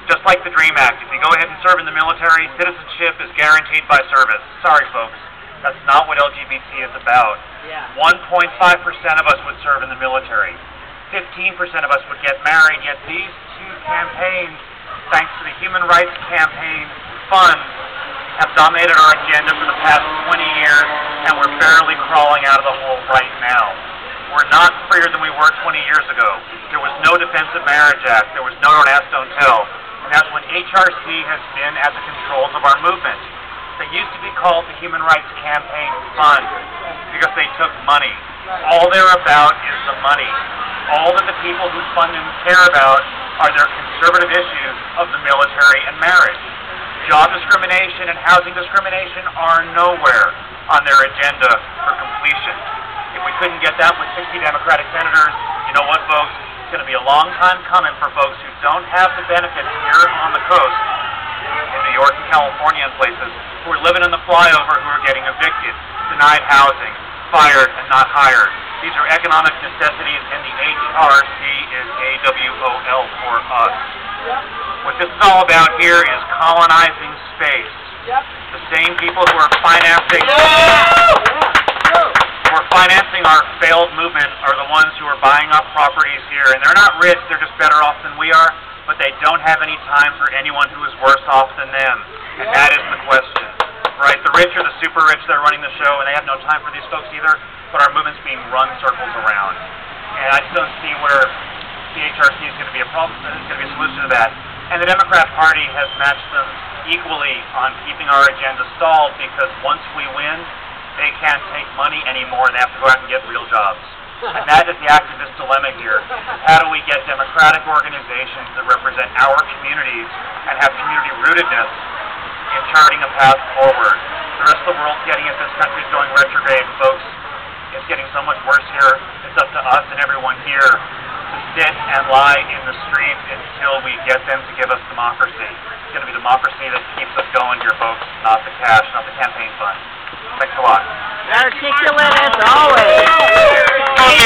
Just like the DREAM Act, if you go ahead and serve in the military, citizenship is guaranteed by service. Sorry, folks. That's not what LGBT is about. 1.5% of us would serve in the military. 15% of us would get married, yet these two campaigns, thanks to the Human Rights Campaign funds, have dominated our agenda for the past 20 years, and we're barely crawling out of the hole right now. We're not freer than we were 20 years ago. There was no Defensive Marriage Act. There was no Don't Ask, Don't Tell. And that's when HRC has been at the controls of our movement. They used to be called the Human Rights Campaign Fund because they took money. All they're about is the money. All that the people whose funding care about are their conservative issues of the military and marriage. Job discrimination and housing discrimination are nowhere on their agenda for completion. If we couldn't get that with 60 Democratic senators, you know what, folks? It's going to be a long time coming for folks who don't have the benefits here on the coast, in New York and California and places, who are living in the flyover, who are getting evicted, denied housing, fired, and not hired. These are economic necessities, and the HRC is AWOL for us. What this is all about here is colonizing space. The same people who are financing our failed movement are the ones who are buying up properties here. And they're not rich, they're just better off than we are, but they don't have any time for anyone who is worse off than them. And that is the question. Right? The rich are the super rich that are running the show, and they have no time for these folks either, but our movement's being run circles around. And I just don't see where the HRC is going to be a problem, is going to be a solution to that. And the Democrat Party has matched them equally on keeping our agenda stalled, because once we win, they can't take money anymore. They have to go out and get real jobs. And that is the activist dilemma here. How do we get democratic organizations that represent our communities and have community rootedness in charting a path forward? The rest of the world's getting it. This country's going retrograde, folks. It's getting so much worse here. It's up to us and everyone here to sit and lie in the streets until we get them to give us democracy. It's going to be democracy that keeps us going here, folks, not the cash, not the campaign fund. Thanks a lot. Articulate as always.